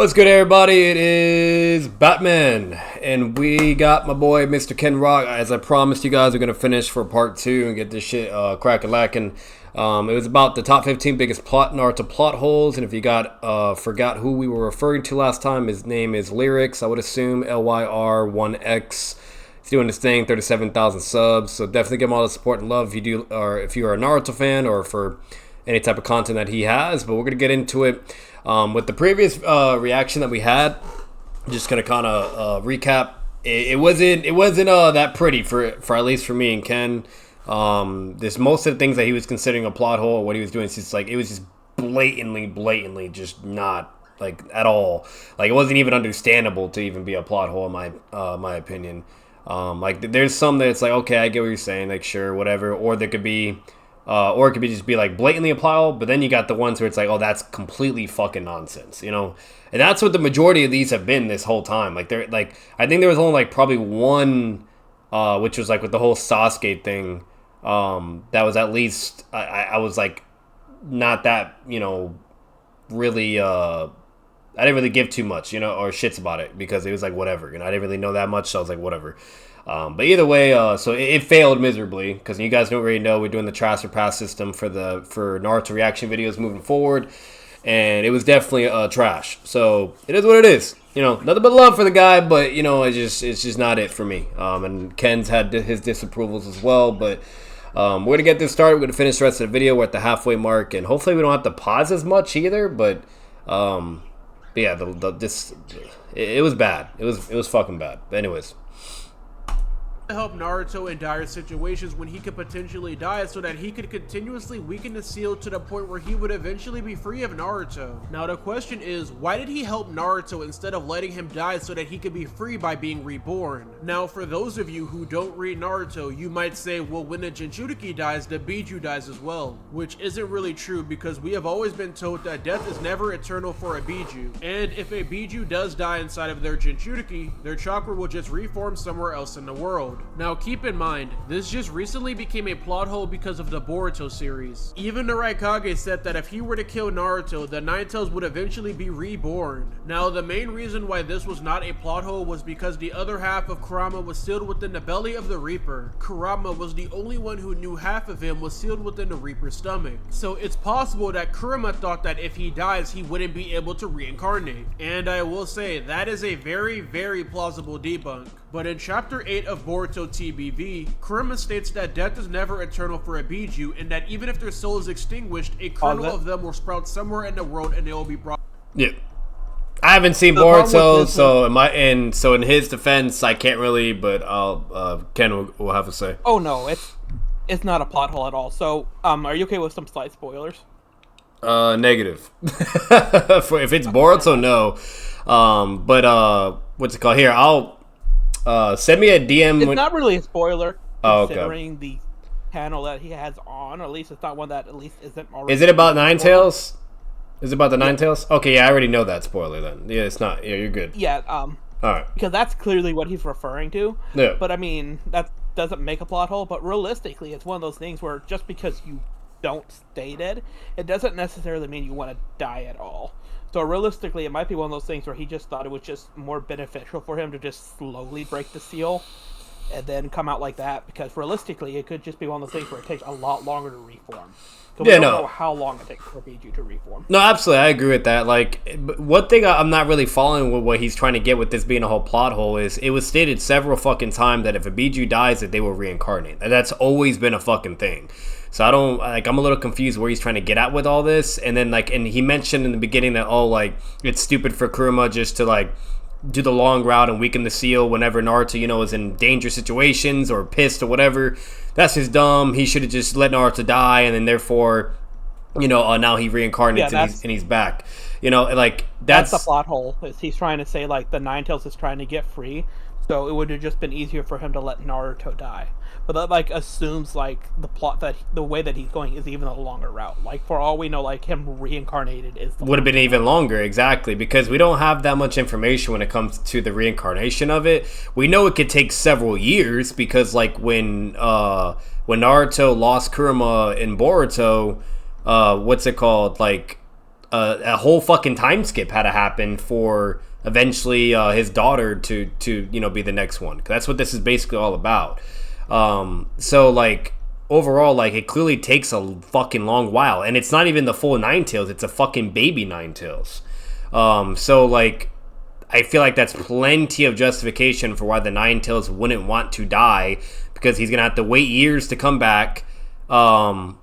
What's good, everybody? It is Batman, and we got my boy Mr. Ken Rock. As I promised you guys, we're gonna finish for part 2 and get this shit crack-a-lackin'. It was about the top 15 biggest Naruto plot holes, and if you forgot who we were referring to last time, his name is Lyrics. I would assume LYR1X. He's doing his thing, 37,000 subs. So definitely give him all the support and love if you are a Naruto fan or for any type of content that he has. But we're gonna get into it. With the previous reaction that we had, just gonna kind of recap. It wasn't that pretty for at least for me and Ken. There's most of the things that he was considering a plot hole. What he was doing, it's just like it was just blatantly, just not like at all. Like it wasn't even understandable to even be a plot hole in my opinion. Like there's some that it's like okay, I get what you're saying, like sure, whatever, or there could be. Or it could just be like blatantly a plot hole, but then you got the ones where it's like, oh, that's completely fucking nonsense, you know? And that's what the majority of these have been this whole time. Like, they're like, I think there was only like probably one, which was like with the whole Sasuke thing, that was at least, I was like, not that, you know, really, I didn't really give too much, you know, or shits about it because it was like, whatever, you know, I didn't really know that much, so I was like, whatever. But either way, so it failed miserably because you guys don't already know we're doing the transfer pass system for Naruto reaction videos moving forward, and it was definitely trash. So it is what it is. You know, nothing but love for the guy, but you know, it's just not it for me. And Ken's had his disapprovals as well, but we're gonna get this started. We're gonna finish the rest of the video. We're at the halfway mark, and hopefully we don't have to pause as much either. But yeah, it was bad. It was fucking bad. But anyways. Help Naruto in dire situations when he could potentially die so that he could continuously weaken the seal to the point where he would eventually be free of Naruto. Now the question is, why did he help Naruto instead of letting him die so that he could be free by being reborn? Now for those of you who don't read Naruto, you might say, well, when the Jinchuriki dies, the Biju dies as well. Which isn't really true because we have always been told that death is never eternal for a Biju. And if a Biju does die inside of their Jinchuriki, their chakra will just reform somewhere else in the world. Now keep in mind, this just recently became a plot hole because of the Boruto series. Even the Raikage said that if he were to kill Naruto, the Nine-Tails would eventually be reborn. Now the main reason why this was not a plot hole was because the other half of Kurama was sealed within the belly of the Reaper. Kurama was the only one who knew half of him was sealed within the Reaper's stomach. So it's possible that Kurama thought that if he dies, he wouldn't be able to reincarnate. And I will say, that is a very plausible debunk. But in chapter 8 of Boruto TBV, Kurama states that death is never eternal for a Biju, and that even if their soul is extinguished, a kernel of them will sprout somewhere in the world and they will be brought. Yeah. I haven't seen Boruto, so in his defense, I can't really, but Ken will have to say. Oh no, it's not a plot hole at all. So, are you okay with some slight spoilers? Negative. If it's Boruto, no. But what's it called? Here, I'll send me a DM. It's not really a spoiler, considering the panel that he has on, or at least it's not one that at least isn't already. Is it about Nine-Tails? Is it about the Nine-Tails? Okay, yeah, I already know that spoiler then. Yeah, it's not. Yeah, you're good. Yeah, alright. Because that's clearly what he's referring to. Yeah. But I mean, that doesn't make a plot hole, but realistically, it's one of those things where just because you don't stay dead, it doesn't necessarily mean you want to die at all. So realistically, it might be one of those things where he just thought it was just more beneficial for him to just slowly break the seal and then come out like that, because realistically, it could just be one of those things where it takes a lot longer to reform. So we don't know how long it takes for Biju to reform. No, absolutely, I agree with that. Like, one thing I'm not really following with what he's trying to get with this being a whole plot hole is it was stated several fucking times that if a Biju dies, that they will reincarnate. And that's always been a fucking thing. So I'm a little confused where he's trying to get at with all this. And then, and he mentioned in the beginning that, it's stupid for Kurama just to, do the long route and weaken the seal whenever Naruto, is in dangerous situations or pissed or whatever. That's just dumb. He should have just let Naruto die, and then therefore, now he reincarnates and he's back. That's the plot hole. Is he's trying to say, the Nine-Tails is trying to get free, so it would have just been easier for him to let Naruto die. But that assumes the plot that the way that he's going is even a longer route. For all we know, him reincarnated is would have been even longer, exactly, because we don't have that much information when it comes to the reincarnation of it. We know it could take several years because when Naruto lost Kurama in Boruto, what's it called? a whole fucking time skip had to happen for eventually his daughter to be the next one. That's what this is basically all about. So like overall, like it clearly takes a fucking long while, and it's not even the full Ninetales, it's a fucking baby Ninetales. So like I feel like that's plenty of justification for why the Ninetales wouldn't want to die, because he's gonna have to wait years to come back. And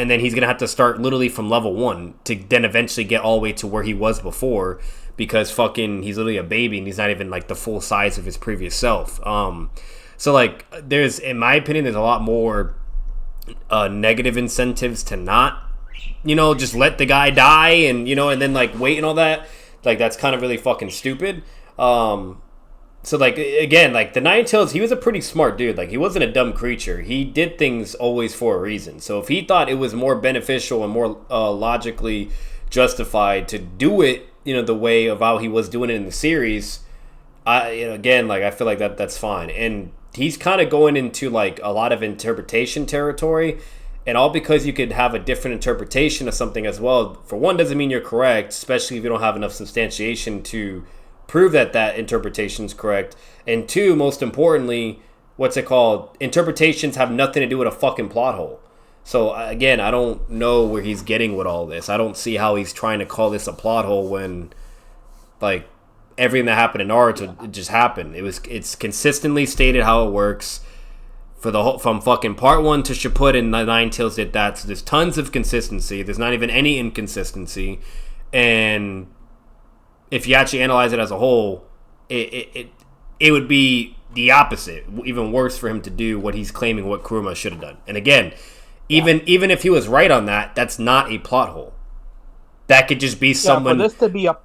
then he's gonna have to start literally from level 1 to then eventually get all the way to where he was before, because fucking he's literally a baby and he's not even like the full size of his previous self. So like in my opinion, there's a lot more negative incentives to not, just let the guy die and and then like wait and all that. Like that's kind of really fucking stupid. So like again, like the Ninetales, he was a pretty smart dude. Like he wasn't a dumb creature. He did things always for a reason. So if he thought it was more beneficial and more logically justified to do it, the way of how he was doing it in the series, again, like I feel like that's fine. And he's kind of going into like a lot of interpretation territory, and all because you could have a different interpretation of something as well. For one, doesn't mean you're correct, especially if you don't have enough substantiation to prove that interpretation is correct. And two, most importantly, interpretations have nothing to do with a fucking plot hole. So again, I don't know where he's getting with all this. I don't see how he's trying to call this a plot hole when like everything that happened in Naruto, it just happened. It's consistently stated how it works from fucking part 1 to Shippuden. The Ninetales did that. So there's tons of consistency. There's not even any inconsistency. And if you actually analyze it as a whole, it would be the opposite. Even worse for him to do what he's claiming what Kuruma should have done. And again, even if he was right on that, that's not a plot hole. That could just be someone. For this to be a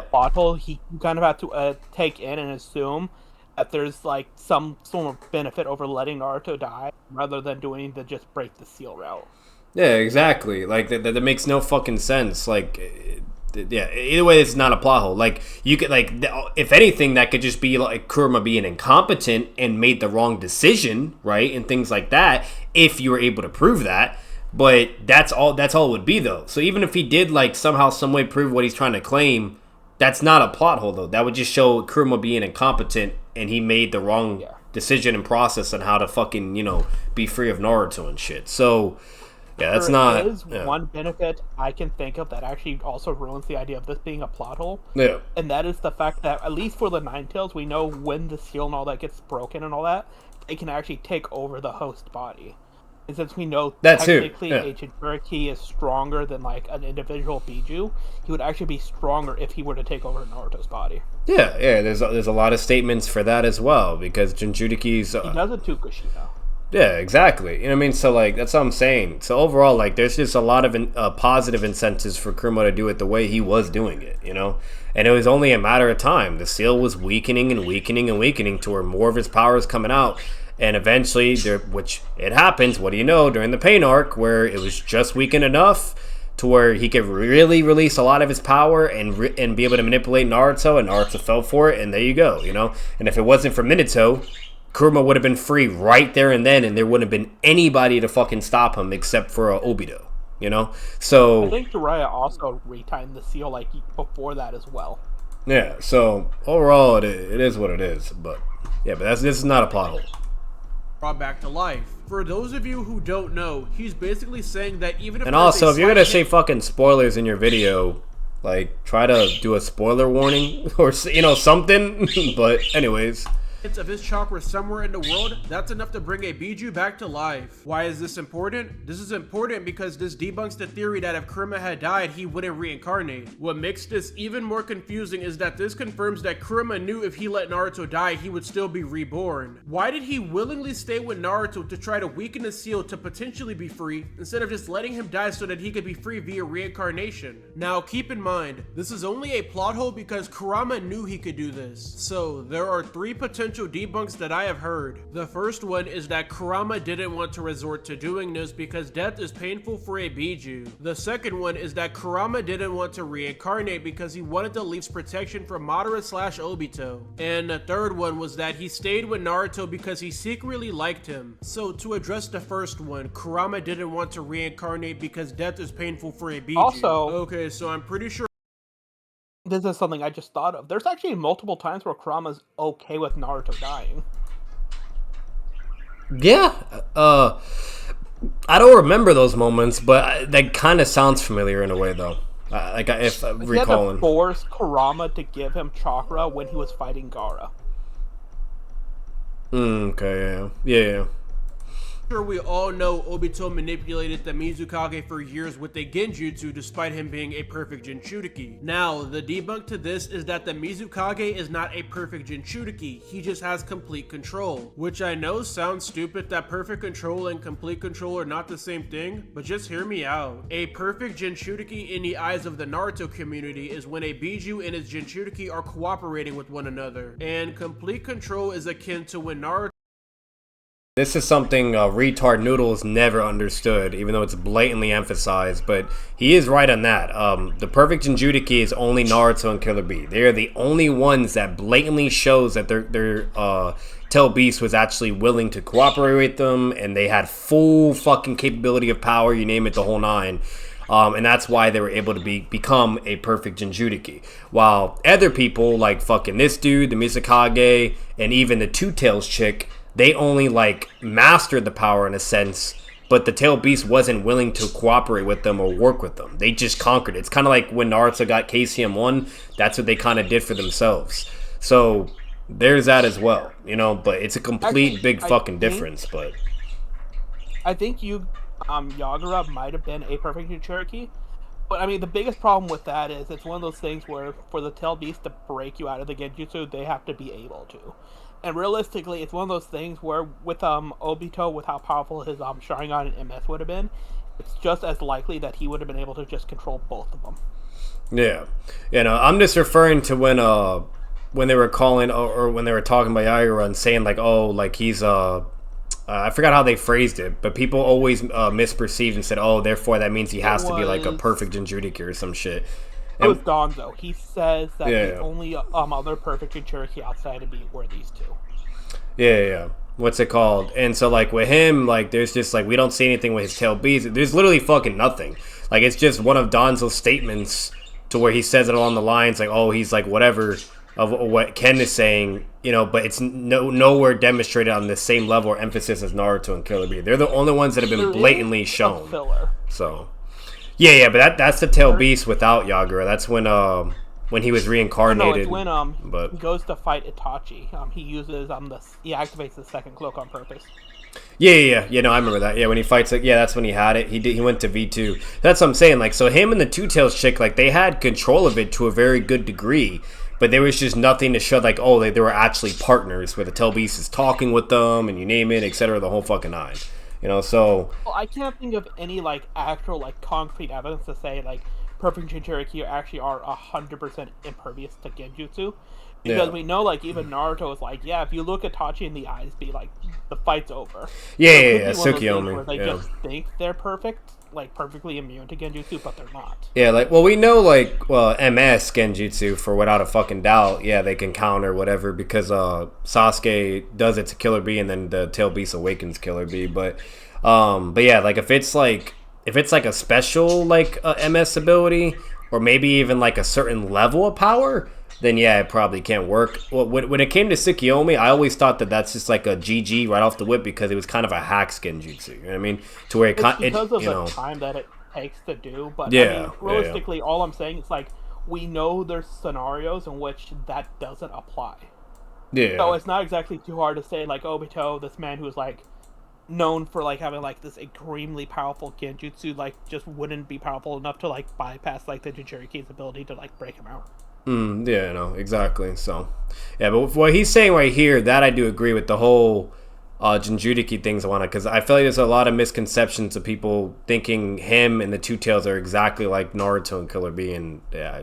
plot hole, he kind of have to take in and assume that there's like some sort of benefit over letting Naruto die rather than doing the just break the seal route. Yeah, exactly. Like that makes no fucking sense. Like. Yeah, either way, it's not a plot hole. Like, you could, like, if anything, that could just be like Kuruma being incompetent and made the wrong decision, right? And things like that, if you were able to prove that. But that's all it would be, though. So even if he did, like, somehow, some way prove what he's trying to claim, that's not a plot hole, though. That would just show Kuruma being incompetent and he made the wrong decision and process on how to fucking, be free of Naruto and shit. So. Yeah, that's not. There is one benefit I can think of that actually also ruins the idea of this being a plot hole. Yeah. And that is the fact that, at least for the Ninetales, we know when the seal and all that gets broken and all that, they can actually take over the host body. And since we know technically a Jinchuriki is stronger than like an individual Biju, he would actually be stronger if he were to take over Naruto's body. Yeah, there's a lot of statements for that as well, because Jinchuriki's... he doesn't to Kushina. Yeah, exactly. You know what I mean? So, like, that's what I'm saying. So, overall, like, there's just a lot of positive incentives for Kuruma to do it the way he was doing it, And it was only a matter of time. The seal was weakening and weakening and weakening to where more of his power is coming out. And eventually, which it happens, what do you know, during the pain arc, where it was just weakened enough to where he could really release a lot of his power and be able to manipulate Naruto, and Naruto fell for it, and there you go, And if it wasn't for Minato, Kuruma would have been free right there and then, and there wouldn't have been anybody to fucking stop him except for Obito, So I think Jiraiya also retimed the seal like before that as well. Yeah, so overall it is what it is, but this is not a plot hole. Brought back to life. For those of you who don't know, he's basically saying that even if... And also, if you're gonna say fucking spoilers in your video, like, try to do a spoiler warning or something. But anyways. Of his chakra somewhere in the world, that's enough to bring a Biju back to life. Why is this important? This is important because this debunks the theory that if Kuruma had died, he wouldn't reincarnate. What makes this even more confusing is that this confirms that Kuruma knew if he let Naruto die, he would still be reborn. Why did he willingly stay with Naruto to try to weaken the seal to potentially be free, instead of just letting him die so that he could be free via reincarnation? Now, keep in mind, this is only a plot hole because Kurama knew he could do this. So, there are 3 potential potential debunks that I have heard. The first one is that Kurama didn't want to resort to doing this because death is painful for a Biju. The second one is that Kurama didn't want to reincarnate because he wanted to leave protection from Madara/Obito. And the third one was that he stayed with Naruto because he secretly liked him. So to address the first one, Kurama didn't want to reincarnate because death is painful for a Biju. Also, okay, so I'm pretty sure this is something I just thought of. There's actually multiple times where Kurama's okay with Naruto dying. Yeah, I don't remember those moments, but that kind of sounds familiar in a way, though. If recalling. He had to force Kurama to give him chakra when he was fighting Gaara. Okay, yeah. we all know Obito manipulated the Mizukage for years with a genjutsu despite him being a perfect Jinchuriki. Now, the debunk to this is that the Mizukage is not a perfect Jinchuriki, he just has complete control. Which I know sounds stupid that perfect control and complete control are not the same thing, but just hear me out. A perfect Jinchuriki in the eyes of the Naruto community is when a Biju and his Jinchuriki are cooperating with one another, and complete control is akin to when Naruto This is something retard Noodles never understood, even though it's blatantly emphasized, but he is right on that. The perfect Jinchuriki is only Naruto and Killer Bee. They are the only ones that blatantly shows that their Tail Beast was actually willing to cooperate with them, and they had full fucking capability of power, you name it, the whole nine. And that's why they were able to become a perfect Jinchuriki. While other people, like fucking this dude, the Mizukage, and even the Two Tails chick, they only like mastered the power in a sense, but the Tail Beast wasn't willing to cooperate with them or work with them. They just conquered it. It's kind of like when Naruto got KCM1, that's what they kind of did for themselves. So there's that as well, you know, but it's a complete big fucking difference. But I think Yagura might have been a perfect Jinchuriki. But I mean, the biggest problem with that is it's one of those things where for the Tail Beast to break you out of the Genjutsu, they have to be able to. And realistically, it's one of those things where with Obito, with how powerful his Sharingan and MS would have been, it's just as likely that he would have been able to just control both of them. Yeah, you know, I'm just referring to when they were calling or when they were talking about Yagura and saying like, oh, like he's I forgot how they phrased it, but people always misperceived and said, oh, therefore that means he has to be like a perfect Jinchuriki or some shit. It was Donzo. He says that the only other perfect Jinchuriki outside of Beat were these two. Yeah. What's it called? And so, like, with him, like, there's just, like, we don't see anything with his Tail Beast. There's literally fucking nothing. Like, it's just one of Donzo's statements to where he says it along the lines, like, oh, he's, like, whatever of what Ken is saying, you know, but it's nowhere demonstrated on the same level or emphasis as Naruto and Killer Bee. They're the only ones that have been blatantly shown. So... Yeah, but that's the Tail Beast without Yagura. That's when he was reincarnated. No, it's when he goes to fight Itachi. He uses he activates the second cloak on purpose. Yeah. No, I remember that. Yeah, when he fights, like, yeah, that's when he had it. He went to V2. That's what I'm saying. Like, so him and the Two Tails chick, like, they had control of it to a very good degree, but there was just nothing to show, like, oh, they were actually partners where the Tail Beast is talking with them and you name it, etc. The whole fucking nine. You know, so... Well, I can't think of any, like, actual, like, concrete evidence to say, like, perfect Jinchuriki actually are 100% impervious to Genjutsu. Because we know, like, even Naruto is like, yeah, if you look at Itachi in the eyes, be like, the fight's over. Yeah, Tsukiyomi. Where they just think they're perfect, like, perfectly immune to Genjutsu, but they're not. Yeah, like, well, we know, like, MS Genjutsu, for without a fucking doubt, yeah, they can counter whatever, because Sasuke does it to Killer Bee, and then the Tail Beast awakens Killer Bee, but yeah, like, if it's like a special, like, MS ability, or maybe even, like, a certain level of power, then yeah, it probably can't work. Well, when it came to Tsukiyomi, I always thought that that's just like a GG right off the whip because it was kind of a hack Genjutsu. You know what I mean? To where because of the time that it takes to do. But I mean, realistically, all I'm saying is like we know there's scenarios in which that doesn't apply. Yeah. So it's not exactly too hard to say like Obito, this man who's like known for like having like this extremely powerful Genjutsu, like just wouldn't be powerful enough to like bypass like the Jinchuriki's ability to like break him out. Yeah, no, exactly. So, yeah, but what he's saying right here, that I do agree with the whole Jinchuriki things. Because I feel like there's a lot of misconceptions of people thinking him and the Two Tails are exactly like Naruto and Killer Bee, and yeah,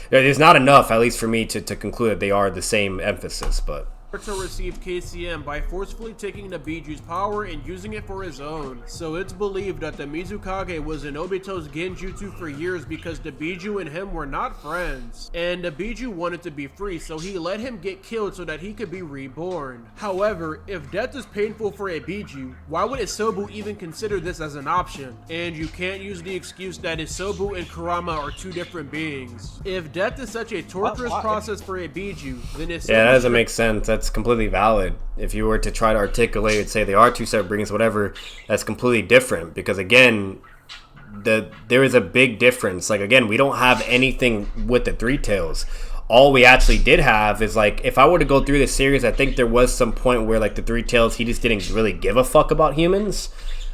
there's not enough, at least for me, to conclude that they are the same emphasis. But Naruto received KCM by forcefully taking the Biju's power and using it for his own. So it's believed that the Mizukage was in Obito's genjutsu for years because the Biju and him were not friends. And the Biju wanted to be free, so he let him get killed so that he could be reborn. However, if death is painful for a Biju, why would Isobu even consider this as an option? And you can't use the excuse that Isobu and Kurama are two different beings. If death is such a torturous process for a Biju, then Isobu... Yeah, that doesn't make sense. That's completely valid. If you were to try to articulate and say they are two separate beings, whatever, that's completely different. Because again, there is a big difference. Like, again, we don't have anything with the Three Tails. All we actually did have is, like, if I were to go through this series, I think there was some point where, like, the Three Tails, he just didn't really give a fuck about humans.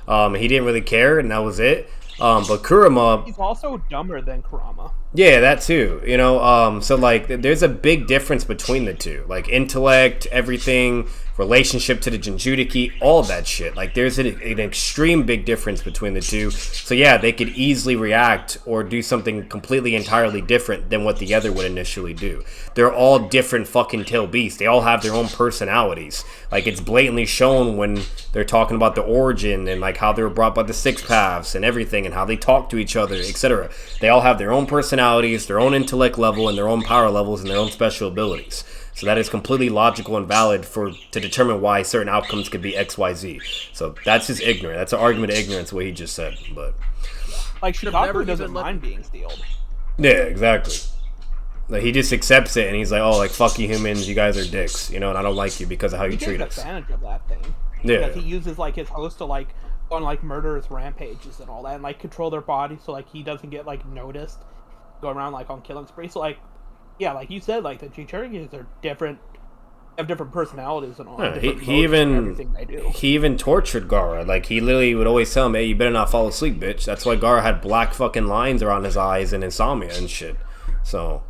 He didn't really care, and that was it. But Kurama... He's also dumber than Kurama. Yeah, that too. You know, so, like, there's a big difference between the two. Like, intellect, everything, relationship to the Jinchuriki, all that shit. Like, there's an extreme big difference between the two. So, yeah, they could easily react or do something completely entirely different than what the other would initially do. They're all different fucking tail beasts. They all have their own personalities. Like, it's blatantly shown when they're talking about the origin and, like, how they were brought by the Six Paths and everything and how they talk to each other, etc. They all have their own personalities, their own intellect level, and their own power levels and their own special abilities. So that is completely logical and valid to determine why certain outcomes could be X, Y, Z. So that's just ignorant. That's an argument of ignorance, what he just said. But like, Shikaku doesn't mind being stealed. Yeah, exactly. Like, he just accepts it, and he's like, oh, like, fuck you humans, you guys are dicks, you know, and I don't like you because of how you treat us. He takes advantage of that thing. Yeah. Because he uses, like, his host to, like, go on, like, murderous rampages and all that, and, like, control their body so, like, he doesn't get, like, noticed, go around, like, on killing spree. So, like, yeah, like you said, like, the Jinchurikis are different, have different personalities and all. Yeah, he even tortured Gaara. Like, he literally would always tell him, hey, you better not fall asleep, bitch. That's why Gaara had black fucking lines around his eyes and insomnia and shit. So...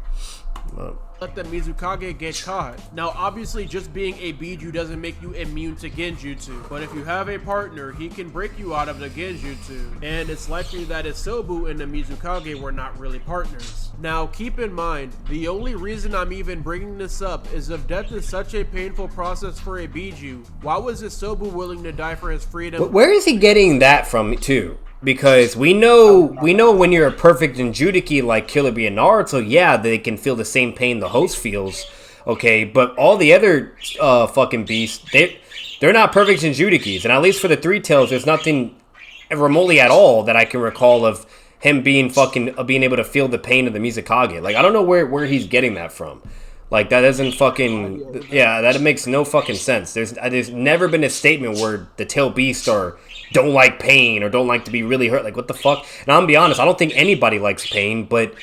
let the Mizukage get caught. Now, obviously, just being a Biju doesn't make you immune to genjutsu, but if you have a partner, he can break you out of the genjutsu, and it's likely that Isobu and the Mizukage were not really partners. Now, keep in mind, the only reason I'm even bringing this up is if death is such a painful process for a Biju, why was Isobu willing to die for his freedom? But where is he getting that from, too? Because we know when you're a perfect Jinchuriki like Killer Bee and Naruto, yeah, they can feel the same pain the host feels, okay? But all the other fucking beasts, they're not perfect Jinchurikis. And at least for the Three Tails, there's nothing remotely at all that I can recall of him being able to feel the pain of the Mizukage. Like, I don't know where he's getting that from. Like, that doesn't fucking... Yeah, that makes no fucking sense. There's never been a statement where the tail beasts don't like pain or don't like to be really hurt. Like, what the fuck? And I'm gonna be honest, I don't think anybody likes pain, but...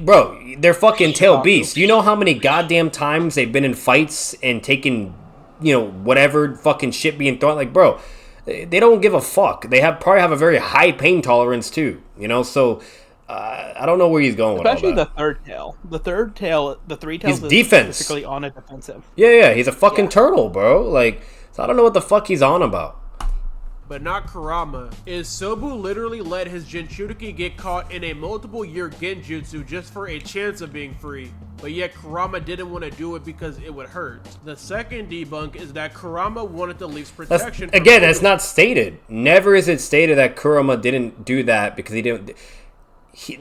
Bro, they're fucking tail beasts. Do you know how many goddamn times they've been in fights and taken, you know, whatever fucking shit being thrown? Like, bro, they don't give a fuck. They probably have a very high pain tolerance, too. You know, so... I don't know where he's going with all that. Especially the third tail. The Three Tails is defense. specifically on a defensive. Yeah, he's a fucking turtle, bro. Like, so I don't know what the fuck he's on about. But not Kurama. Isobu literally let his Jinchuriki get caught in a multiple-year genjutsu just for a chance of being free. But yet Kurama didn't want to do it because it would hurt. The second debunk is that Kurama wanted the least protection. That's not stated. Never is it stated that Kurama didn't do that because he didn't...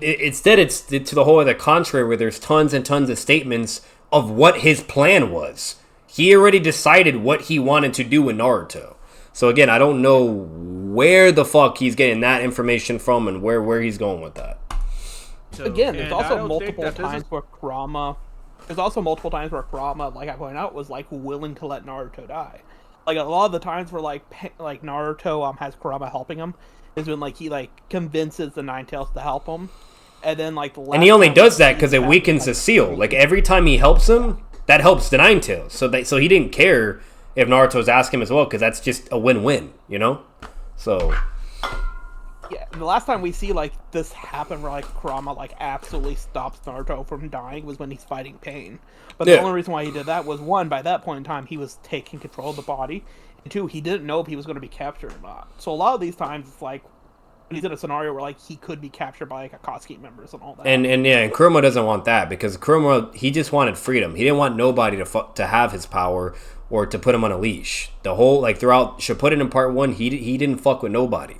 Instead, it's to the whole other contrary, where there's tons and tons of statements of what his plan was. He already decided what he wanted to do in Naruto. So again, I don't know where the fuck he's getting that information from and where he's going with that. Again, there's also multiple times where Kurama, like I pointed out, was like willing to let Naruto die. Like a lot of the times where like Naruto has Kurama helping him is when like he like convinces the Nine Tails to help him, and then like and he only does that because it weakens the seal. Like every time he helps him, that helps the Nine Tails. So he didn't care if Naruto's asking him as well because that's just a win-win, you know. So yeah, the last time we see like this happen where like Kurama like absolutely stops Naruto from dying was when he's fighting Pain. But the only reason why he did that was, one, by that point in time he was taking control of the body, and two, he didn't know if he was going to be captured or not. So a lot of these times it's like he's in a scenario where like he could be captured by like Akatsuki members and all that. And Kurama doesn't want that because Kurama, he just wanted freedom. He didn't want nobody to have his power or to put him on a leash. The whole like throughout Shippuden in part 1, he didn't fuck with nobody.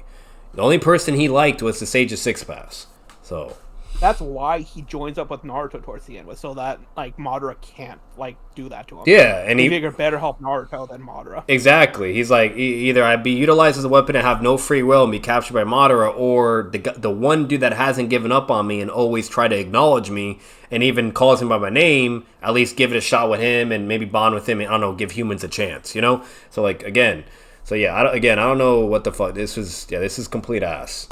The only person he liked was the Sage of Six Paths. So that's why he joins up with Naruto towards the end, was so that like Madara can't like do that to him. Yeah, and he figured better help Naruto than Madara. Exactly. He's like, either I'd be utilized as a weapon and have no free will and be captured by Madara, or the one dude that hasn't given up on me and always try to acknowledge me and even calls him by my name, at least give it a shot with him and maybe bond with him and, I don't know, give humans a chance, you know? So like, again, I don't know what the fuck. This is complete ass.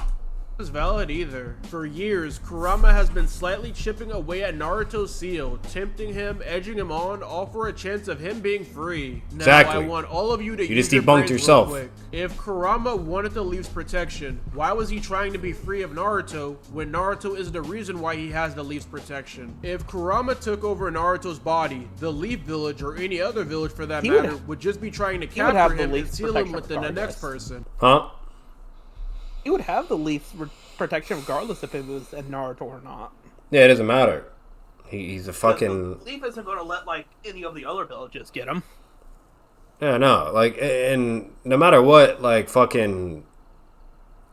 Is valid either. For years, Kurama has been slightly chipping away at Naruto's seal, tempting him, edging him on, all for a chance of him being free. Now, exactly. I want all of you to you use just your debunked yourself. Real quick. If Kurama wanted the leaf's protection, why was he trying to be free of Naruto when Naruto is the reason why he has the leaf's protection? If Kurama took over Naruto's body, the Leaf Village or any other village for that matter would just be trying to capture him and seal him within the next person. Huh? He would have the Leaf's protection regardless if it was at Naruto or not. Yeah, it doesn't matter. He's a fucking... The Leaf isn't going to let, like, any of the other villages get him. Yeah, no. Like, and no matter what, like, fucking...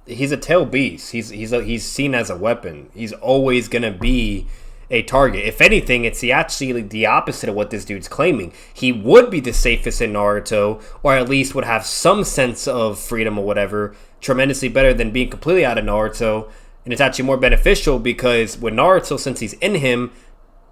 He's a tail beast. He's seen as a weapon. He's always going to be a target. If anything, it's actually the opposite of what this dude's claiming. He would be the safest in Naruto, or at least would have some sense of freedom or whatever, tremendously better than being completely out of Naruto. And it's actually more beneficial because with Naruto, since he's in him,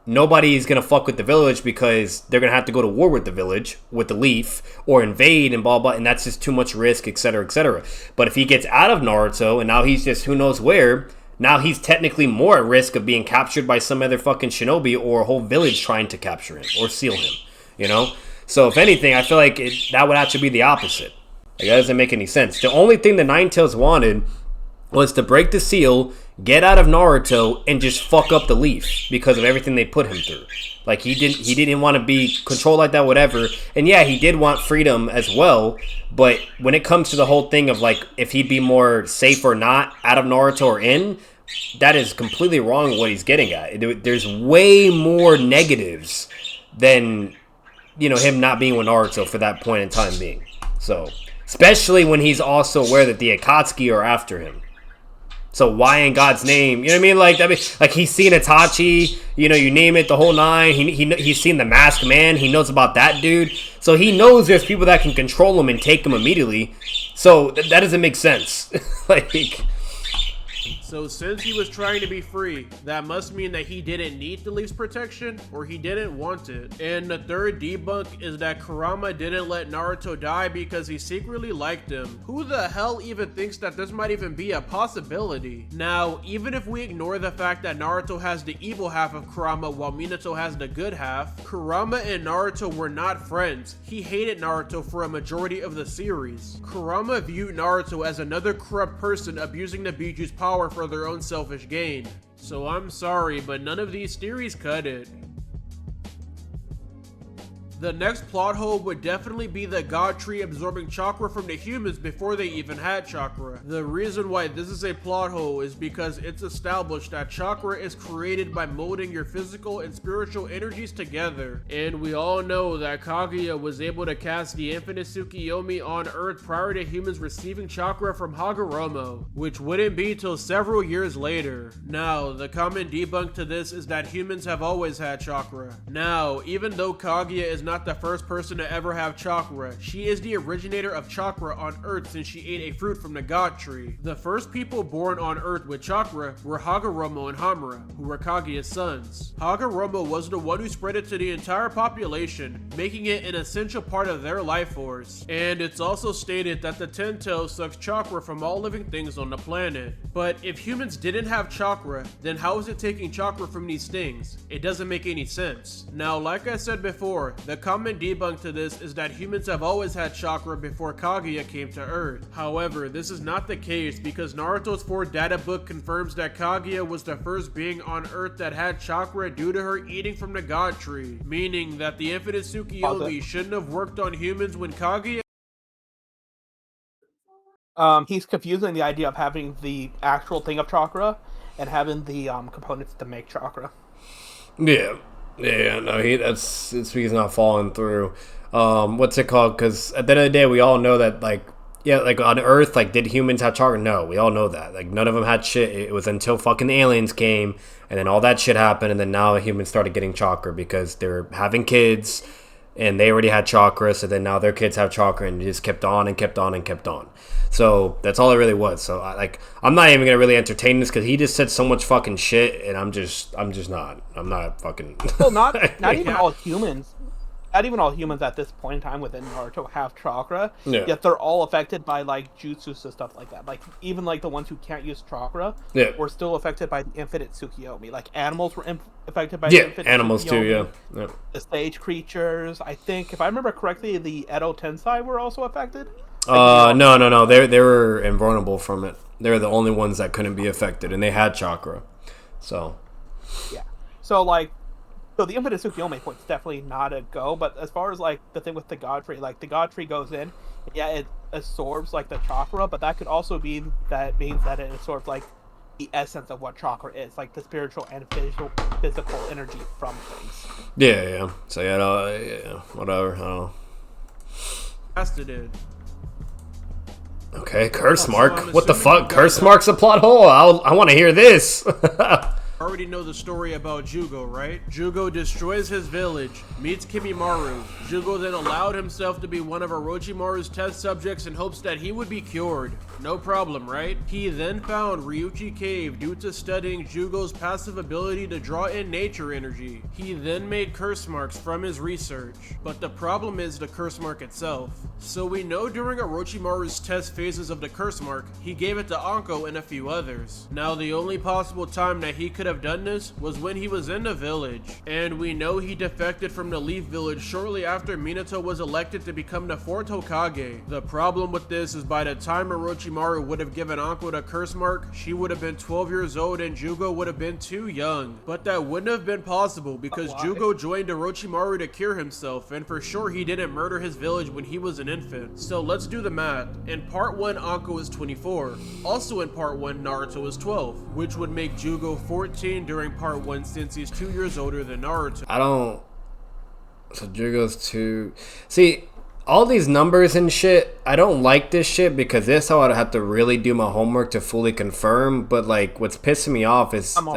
nobody's going to fuck with the village because they're going to have to go to war with the village, with the Leaf, or invade and blah, blah, and that's just too much risk, etc., etc. But if he gets out of Naruto and now he's just who knows where, now he's technically more at risk of being captured by some other fucking shinobi or a whole village trying to capture him or seal him, you know? So if anything, I feel like that would actually be the opposite. Like, that doesn't make any sense. The only thing the Ninetales wanted was to break the seal, get out of Naruto, and just fuck up the Leaf because of everything they put him through. Like, he didn't want to be controlled like that, whatever. And yeah, he did want freedom as well. But when it comes to the whole thing of like if he'd be more safe or not out of Naruto or in, that is completely wrong what he's getting at. There's way more negatives than, you know, him not being with Naruto for that point in time being. So, especially when he's also aware that the Akatsuki are after him. So why in God's name? You know what I mean? Like he's seen Itachi, you know, you name it, the whole nine. He's seen the Masked Man. He knows about that dude. So he knows there's people that can control him and take him immediately. So that doesn't make sense. So since he was trying to be free, that must mean that he didn't need the Leaf's protection, or he didn't want it. And the third debunk is that Kurama didn't let Naruto die because he secretly liked him. Who the hell even thinks that this might even be a possibility? Now, even if we ignore the fact that Naruto has the evil half of Kurama while Minato has the good half, Kurama and Naruto were not friends. He hated Naruto for a majority of the series. Kurama viewed Naruto as another corrupt person abusing the Biju's power for their own selfish gain. So I'm sorry, but none of these theories cut it. The next plot hole would definitely be the God Tree absorbing chakra from the humans before they even had chakra. The reason why this is a plot hole is because it's established that chakra is created by molding your physical and spiritual energies together. And we all know that Kaguya was able to cast the infinite Tsukiyomi on Earth prior to humans receiving chakra from Hagoromo, which wouldn't be till several years later. Now, the common debunk to this is that humans have always had chakra. Now, even though Kaguya is not the first person to ever have chakra, she is the originator of chakra on Earth since she ate a fruit from the God Tree. The first people born on Earth with chakra were Hagoromo and Hamura, who were Kaguya's sons. Hagoromo was the one who spread it to the entire population, making it an essential part of their life force. And it's also stated that the Tento sucks chakra from all living things on the planet. But if humans didn't have chakra, then how is it taking chakra from these things? It doesn't make any sense. Now, like I said before, the common debunk to this is that humans have always had chakra before Kaguya came to Earth. However, this is not the case because Naruto's 4th data book confirms that Kaguya was the first being on Earth that had chakra due to her eating from the God Tree, meaning that the infinite Tsukiyomi shouldn't have worked on humans when Kaguya He's confusing the idea of having the actual thing of chakra and having the components to make chakra. Yeah, no, it's he's not following through. What's it called? Because at the end of the day, we all know that, like, yeah, like on Earth, like, did humans have chakra? No, we all know that. Like, none of them had shit. It was until fucking the aliens came, and then all that shit happened, and then now humans started getting chakra because they're having kids, and they already had chakra, so then now their kids have chakra, and it just kept on and kept on and kept on. So that's all it really was. So I'm not even gonna really entertain this because he just said so much fucking shit, and I'm not fucking. Well, not even all humans. Not even all humans at this point in time within Naruto have chakra. Yeah. Yet they're all affected by like jutsus and stuff like that. Like even like the ones who can't use chakra, Yeah. were still affected by the infinite Tsukiyomi. Like animals were affected by the infinite animals Tsukiyomi. too. Yeah. The stage creatures. I think if I remember correctly, the Edo Tensei were also affected. No. They were invulnerable from it. They were the only ones that couldn't be affected, and they had chakra. So. Yeah. So the infinite Tsukiyomi point's definitely not a go, but as far as like the thing with the God Tree, like the God Tree goes in, yeah, it absorbs like the chakra, but that could also be that means that it absorbs like the essence of what chakra is, like the spiritual and physical energy from things. Yeah. So yeah, whatever. I don't know. Casted it. Okay, curse So mark. I'm What the assuming fuck? you Curse guys mark's a plot hole. I want to hear this. already know the story about Jugo, right? Jugo destroys his village, meets Kimimaru. Jugo then allowed himself to be one of Orochimaru's test subjects in hopes that he would be cured. No problem, right? He then found Ryuchi Cave due to studying Jugo's passive ability to draw in nature energy. He then made curse marks from his research. But the problem is the curse mark itself. So we know during Orochimaru's test phases of the curse mark, he gave it to Anko and a few others. Now the only possible time that he could have done this was when he was in the village. And we know he defected from the Leaf Village shortly after Minato was elected to become the 4th Hokage. The problem with this is by the time Orochimaru would have given Anko the curse mark, she would have been 12 years old and Jugo would have been too young. But that wouldn't have been possible because Jugo joined Orochimaru to cure himself, and for sure he didn't murder his village when he was an infant. So let's do the math. In part 1, Anko is 24. Also in part 1, Naruto is 12, which would make Jugo 14 during part 1 since he's 2 years older than Naruto. So Jugo's 2. See, all these numbers and shit, I don't like this shit because this how I'd have to really do my homework to fully confirm. But like, what's pissing me off is I'm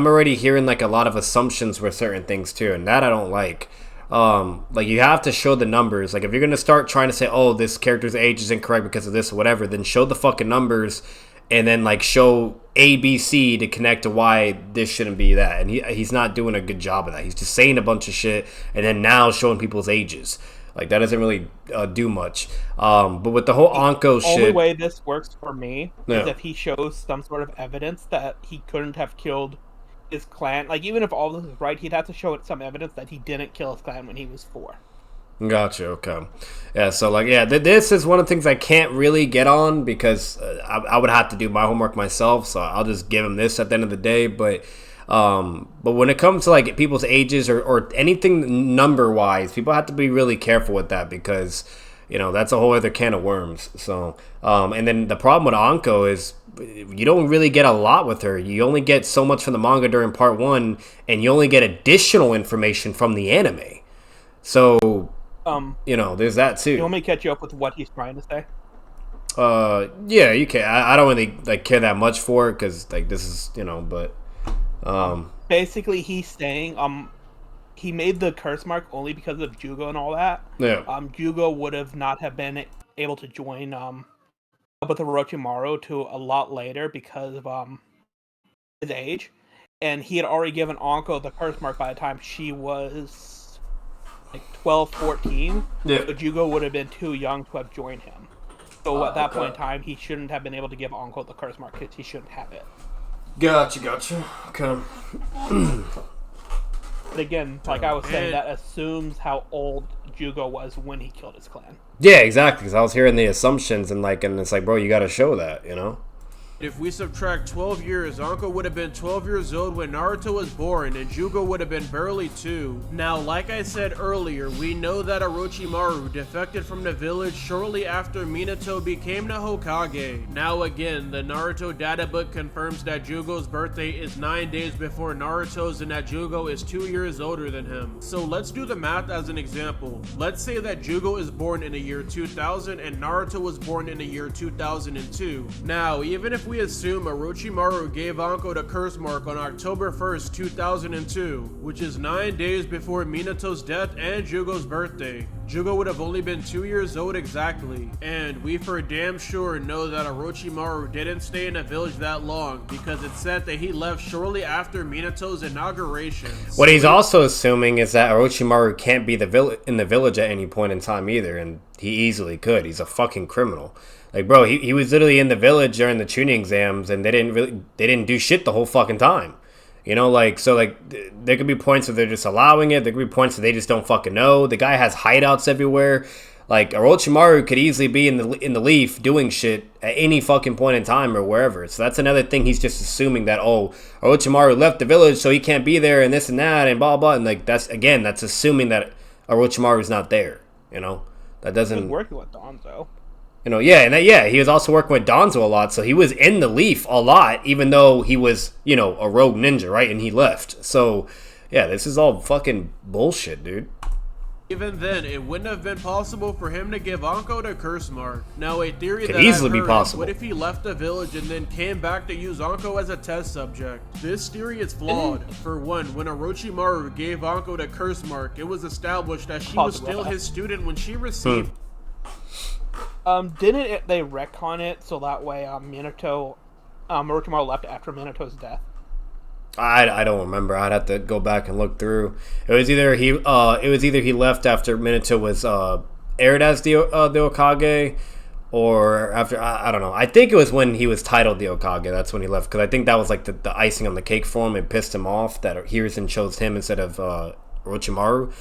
already hearing like a lot of assumptions with certain things too, and that I don't like. Like you have to show the numbers. Like if you're gonna start trying to say, oh, this character's age is incorrect because of this or whatever, then show the fucking numbers. And then like show A, B, C to connect to why this shouldn't be that. And he's not doing a good job of that. He's just saying a bunch of shit and then now showing people's ages. Like that doesn't really do much. But with the whole Anko shit, the only way this works for me is if he shows some sort of evidence that he couldn't have killed his clan. Like even if all this is right, he'd have to show some evidence that he didn't kill his clan when he was 4. Gotcha. Okay. Yeah. So like, yeah, this is one of the things I can't really get on because I would have to do my homework myself. So I'll just give him this at the end of the day. But when it comes to like people's ages or anything number wise, people have to be really careful with that because that's a whole other can of worms. So and then the problem with Anko is you don't really get a lot with her. You only get so much from the manga during part 1, and you only get additional information from the anime. So. There's that too. You want me to catch you up with what he's trying to say? Yeah, you can. I don't really like care that much for it because like this is, but basically he's saying he made the curse mark only because of Jugo and all that. Yeah. Jugo would have not have been able to join with Orochimaru to a lot later because of his age, and he had already given Anko the curse mark by the time she was like 12, 14. Yeah. So Jugo would have been too young to have joined him. So at that point in time, he shouldn't have been able to give Anko the curse mark because he shouldn't have it. Gotcha. Okay. But again, like I was saying, that assumes how old Jugo was when he killed his clan. Yeah, exactly. Because I was hearing the assumptions and it's like, bro, you got to show that, If we subtract 12 years, Anko would have been 12 years old when Naruto was born, and Jugo would have been barely 2. Now, like I said earlier, we know that Orochimaru defected from the village shortly after Minato became the Hokage. Now again, the Naruto data book confirms that Jugo's birthday is 9 days before Naruto's and that Jugo is 2 years older than him. So let's do the math as an example. Let's say that Jugo is born in the year 2000 and Naruto was born in the year 2002. Now, even if we assume Orochimaru gave Anko the curse mark on October 1st, 2002, which is 9 days before Minato's death and Jugo's birthday, Jugo would have only been 2 years old exactly. And we for damn sure know that Orochimaru didn't stay in the village that long because it said that he left shortly after Minato's inauguration. What he's also assuming is that Orochimaru can't be in the village at any point in time either, and he easily could. He's a fucking criminal. Like, bro, he was literally in the village during the tuning exams, and they didn't do shit the whole fucking time. You know, like, so, like, there could be points where they're just allowing it. There could be points where they just don't fucking know. The guy has hideouts everywhere. Like, Orochimaru could easily be in the Leaf doing shit at any fucking point in time or wherever. So that's another thing he's just assuming that, oh, Orochimaru left the village so he can't be there and this and that and blah, blah. And, like, that's assuming that Orochimaru's not there, you know? That doesn't... He was working with Danzo. You know, he was also working with Danzo a lot, so he was in the Leaf a lot, even though he was, you know, a rogue ninja, right? And he left. So, yeah, this is all fucking bullshit, dude. Even then, it wouldn't have been possible for him to give Anko the curse mark. Now, a theory Could that easily I've be heard possible. is, what if he left the village and then came back to use Anko as a test subject? This theory is flawed. For one, when Orochimaru gave Anko the curse mark, it was established that she was still his student when she received. Didn't they retcon it so that way Orochimaru left after Minato's death? I don't remember. I'd have to go back and look through. It was either he left after Minato was aired as the Hokage, or after I don't know. I think it was when he was titled the Hokage. That's when he left, because I think that was like the icing on the cake for him. It pissed him off that Hiruzen chose him instead of Orochimaru.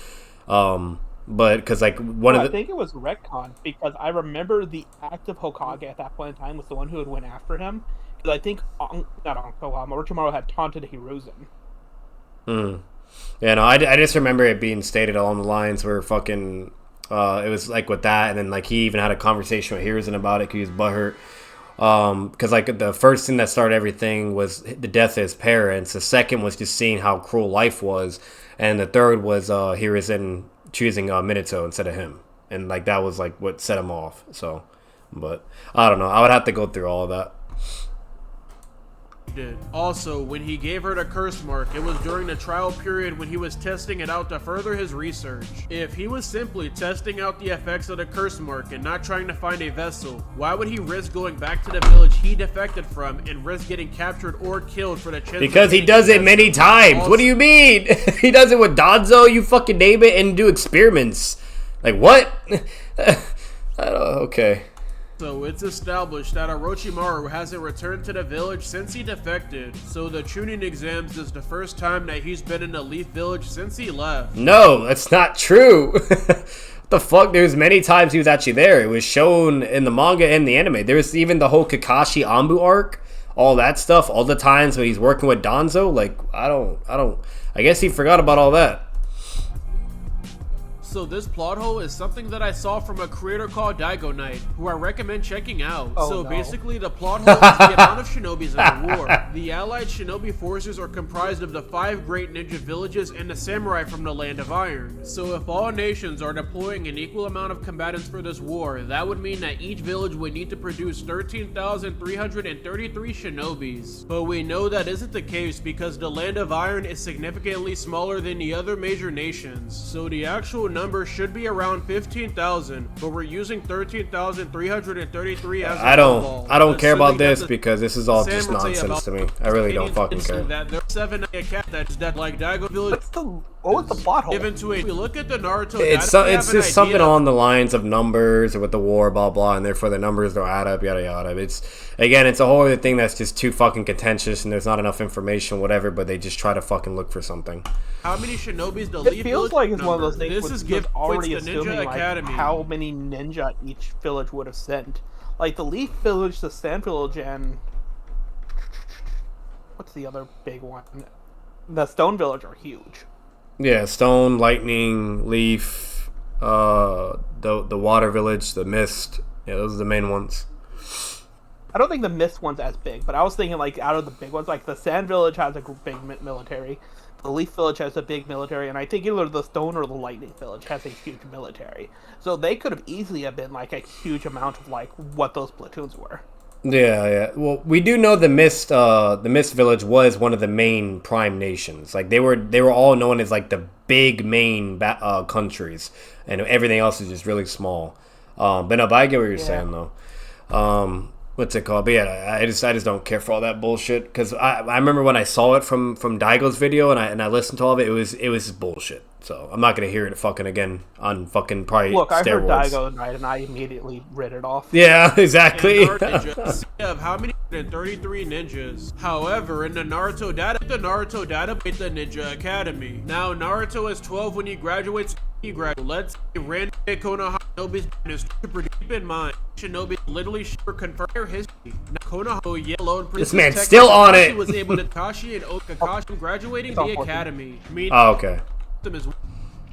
But because like I think it was retcon, because I remember the active Hokage at that point in time was the one who had went after him. Because I think Orochimaru had taunted Hiruzen. Yeah, no, I just remember it being stated along the lines where fucking it was like with that, and then like he even had a conversation with Hiruzen about it because he was butthurt. Because like the first thing that started everything was the death of his parents. The second was just seeing how cruel life was, and the third was Hiruzen choosing Minato instead of him, and like that was like what set him off. So, but I don't know. I would have to go through all of that. Did. Also, when he gave her the curse mark, it was during the trial period when he was testing it out to further his research. If he was simply testing out the effects of the curse mark and not trying to find a vessel, why would he risk going back to the village he defected from and risk getting captured or killed for the chance? Because he does it many times. Also, what do you mean? He does it with Danzo, you fucking name it, and do experiments. Like, what? I don't know, okay. So it's established that Orochimaru hasn't returned to the village since he defected, so the Chunin exams is the first time that he's been in the Leaf Village since he left. No, that's not true. What the fuck? There's many times he was actually there. It was shown in the manga and the anime. There was even the whole Kakashi Anbu arc, all that stuff, all the times when he's working with Danzo. Like, I guess he forgot about all that. So this plot hole is something that I saw from a creator called Daigo Knight, who I recommend checking out. Basically the plot hole is the amount of shinobis in the war. The allied shinobi forces are comprised of the 5 great ninja villages and the samurai from the Land of Iron. So if all nations are deploying an equal amount of combatants for this war, that would mean that each village would need to produce 13,333 shinobis. But we know that isn't the case because the Land of Iron is significantly smaller than the other major nations. So the actual number should be around 15,000, but we're using 13,333 as I don't care about this because this is all just nonsense to me. I really don't fucking care. That there's 7 that like Daigo Village. What was the plot hole? If we look at the Naruto, it's just something along the lines of numbers or with the war, blah blah, and therefore the numbers don't add up, yada yada. It's a whole other thing that's just too fucking contentious, and there's not enough information, whatever. But they just try to fucking look for something. How many shinobis? It feels like it's one of those things. This is already assuming Ninja like Academy. How many ninja each village would have sent. Like the Leaf Village, the Sand Village, and what's the other big one? The Stone Village are huge. Yeah, Stone, Lightning, Leaf, the Water Village, the Mist. Yeah, those are the main ones. I don't think the Mist one's as big, but I was thinking like out of the big ones, like the Sand Village has a big military, the Leaf Village has a big military, and I think either the Stone or the Lightning Village has a huge military. So they could have easily have been like a huge amount of like what those platoons were. Yeah. Well, we do know the Mist Village was one of the main prime nations. Like they were all known as like the big main countries, and everything else is just really small. But I get what you're saying though. What's it called? But yeah, I just don't care for all that bullshit because I remember when I saw it from Daigo's video and I listened to all of it. It was bullshit. So I'm not gonna hear it fucking again on fucking probably Look, I heard steroids. Daigo tonight and I immediately read it off. Yeah, exactly. Of how many 33 ninjas. However, in the Naruto data made the Ninja Academy. Now Naruto is 12 when he graduates. Let's say Ren Konoha Shinobi's is super deep in mind. Shinobi literally sure confirm their history. Now Konoha Yellow and This man's still on it. was able to Kakashi and Kakashi graduating the academy. Oh, okay.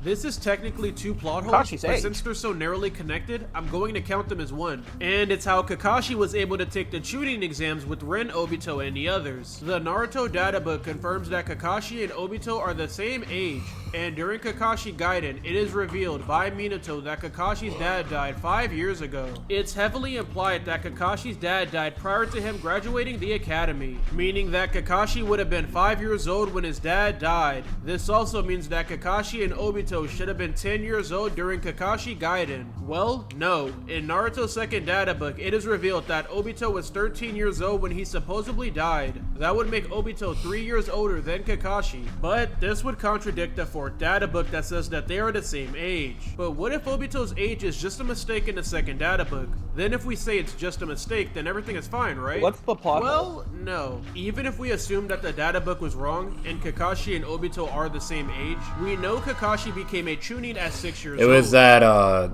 This is technically two plot holes, Kakashi's but age. since they're so narrowly connected, I'm going to count them as one. And it's how Kakashi was able to take the Chunin exams with Ren, Obito, and the others. The Naruto databook confirms that Kakashi and Obito are the same age, and during Kakashi Gaiden, it is revealed by Minato that Kakashi's dad died 5 years ago. It's heavily implied that Kakashi's dad died prior to him graduating the academy, meaning that Kakashi would have been 5 years old when his dad died. This also means that Kakashi and Obito should have been 10 years old during Kakashi Gaiden. Well, no. In Naruto's second databook, it is revealed that Obito was 13 years old when he supposedly died. That would make Obito 3 years older than Kakashi. But this would contradict the fourth databook that says that they are the same age. But what if Obito's age is just a mistake in the second databook? Then if we say it's just a mistake, then everything is fine, right? What's the plot? Well, no. Even if we assume that the databook was wrong and Kakashi and Obito are the same age, we know Kakashi became a Chunin at 6 years old. It was that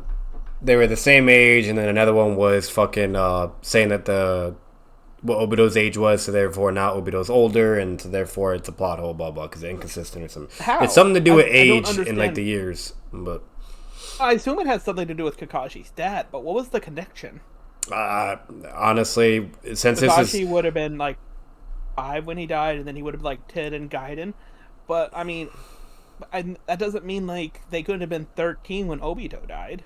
they were the same age, and then another one was fucking saying that what Obito's age was, so therefore now Obito's older, and so therefore it's a plot hole, blah blah, because it's inconsistent or something. How? It's something to do with I age don't and like understand. the years, but I assume it has something to do with Kakashi's dad, but what was the connection? honestly, since this Kakashi is would have been like 5 when he died, and then he would have been like 10 in Gaiden. But I mean, that doesn't mean like they couldn't have been 13 when Obito died.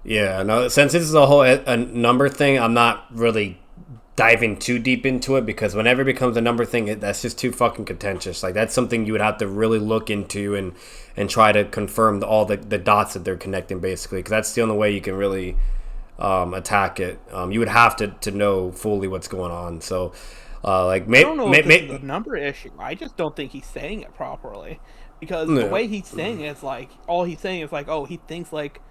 yeah, no, since this is a whole a number thing, I'm not really diving too deep into it because whenever it becomes a number thing, that's just too fucking contentious. Like that's something you would have to really look into and try to confirm all the dots that they're connecting, basically, because that's the only way you can really attack it. You would have to know fully what's going on. So, like, I don't know if this is a number issue. I just don't think he's saying it properly because the way he's saying it is like all he's saying is like, oh, he thinks like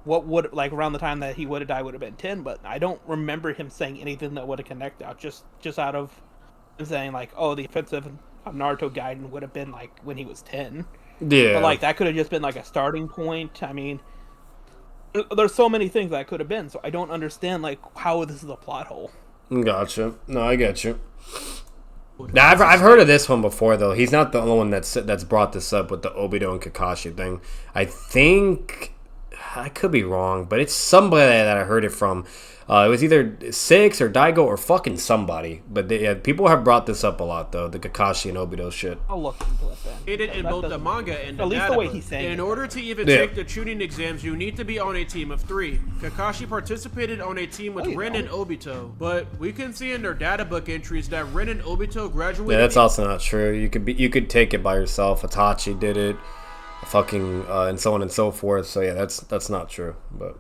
what would like around the time that he would have died would have been 10, but I don't remember him saying anything that would have connected out. Just out of him saying like, oh, the offensive of Naruto Gaiden would have been like when he was 10. Yeah, But like that could have just been like a starting point. I mean, there's so many things that could have been, so I don't understand like how this is a plot hole. Gotcha. No, I get you. Now, I've heard of this one before, though. He's not the only one that's brought this up with the Obito and Kakashi thing. I think I could be wrong, but it's somebody that I heard it from. It was either Six or Daigo or fucking somebody. But people have brought this up a lot, though, the Kakashi and Obito shit. I'll look into it then. It in That both the doesn't- manga and the at least the data way book. he's saying In it. order to even Yeah. take the Chunin exams, you need to be on a team of 3. Kakashi participated on a team with No, you Ren don't. and Obito, but we can see in their data book entries that Ren and Obito graduated. Yeah, that's also not true. You could take it by yourself. Itachi did it, fucking, and so on and so forth. So yeah, that's not true. But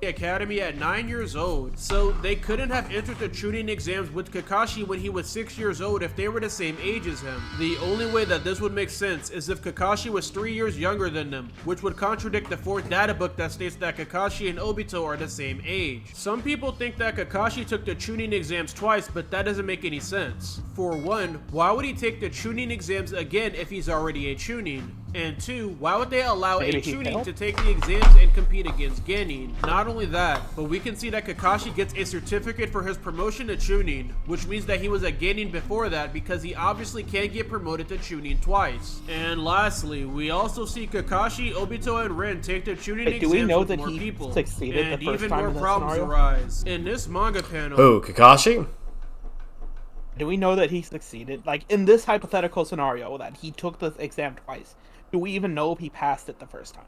the academy at 9 years old, so they couldn't have entered the Chunin exams with Kakashi when he was 6 years old if they were the same age as him. The only way that this would make sense is if Kakashi was 3 years younger than them, which would contradict the fourth data book that states that Kakashi and Obito are the same age. Some people think that Kakashi took the Chunin exams twice, but that doesn't make any sense. For one, why would he take the Chunin exams again if he's already a Chunin? And 2, why would they allow Maybe a he Chunin failed? to take the exams and compete against Genin? Not only that, but we can see that Kakashi gets a certificate for his promotion to Chunin, which means that he was a Genin before that because he obviously can't get promoted to Chunin twice. And lastly, we also see Kakashi, Obito, and Ren take the Chunin Wait, do exams we know with that more he people, succeeded the and first even time more in this problems scenario? arise. In this manga panel, Who, Kakashi? Do we know that he succeeded? Like, in this hypothetical scenario that he took this exam twice, do we even know if he passed it the first time?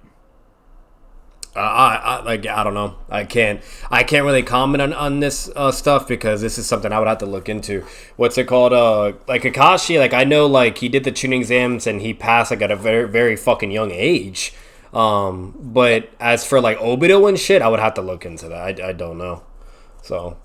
I don't know. I can't really comment on this stuff because this is something I would have to look into. What's it called? Like Kakashi, like I know like he did the tuning exams and he passed like at a very, very fucking young age. But as for like Obito and shit, I would have to look into that. I don't know. So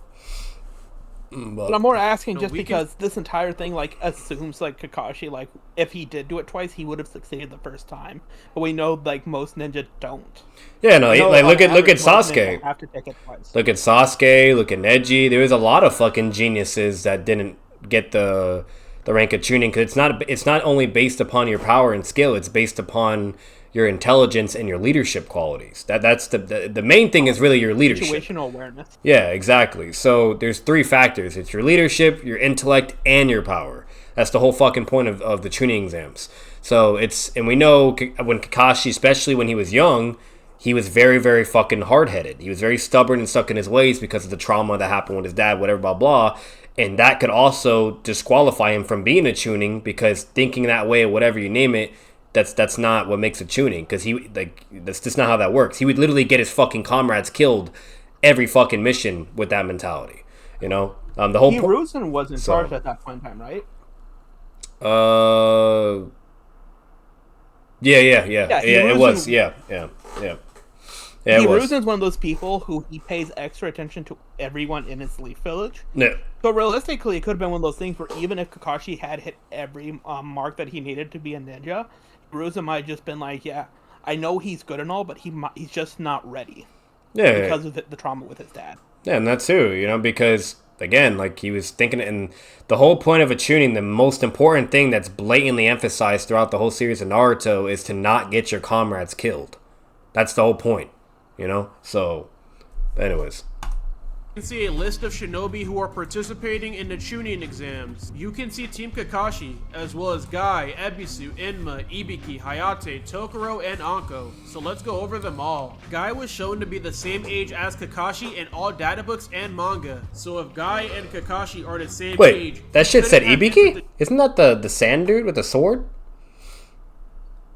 But I'm more asking just because this entire thing like assumes like Kakashi, like if he did do it twice, he would have succeeded the first time. But we know like most ninja don't. yeah, no, like look at Average, most Sasuke. ninja have to take it twice. Look at Sasuke, look at Neji. There was a lot of fucking geniuses that didn't get the rank of tuning because it's not only based upon your power and skill, it's based upon your intelligence and your leadership qualities. That's the main thing is really your leadership. Situational awareness. Yeah, exactly. So there's 3 factors. It's your leadership, your intellect, and your power. That's the whole fucking point of the tuning exams. So and we know when Kakashi, especially when he was young, he was very, very fucking hard-headed. He was very stubborn and stuck in his ways because of the trauma that happened with his dad, whatever, blah, blah. And that could also disqualify him from being a tuning because thinking that way, whatever you name it, that's not what makes a tuning because that's just not how that works. He would literally get his fucking comrades killed every fucking mission with that mentality. You know, the whole Hiruzen was in charge at that point in time, right? Yeah, it was. Yeah. Hiruzen's one of those people who he pays extra attention to everyone in his Leaf Village. Yeah. So realistically, it could have been one of those things where even if Kakashi had hit every mark that he needed to be a ninja, Hiruzen might have just been like, yeah, I know he's good and all, but he's just not ready. Yeah. Because of the trauma with his dad. Yeah, and that too, you know, because, again, like, he was thinking, and the whole point of a tuning, the most important thing that's blatantly emphasized throughout the whole series of Naruto is to not get your comrades killed. That's the whole point, you know? So, anyways. You can see a list of shinobi who are participating in the Chunin exams. You can see Team Kakashi, as well as Guy, Ebisu, Enma, Ibiki, Hayate, Tokoro, and Anko. So let's go over them all. Guy was shown to be the same age as Kakashi in all databooks and manga. So if Guy and Kakashi are the same age... Wait, that shit said Ibiki? Isn't that the sand dude with the sword?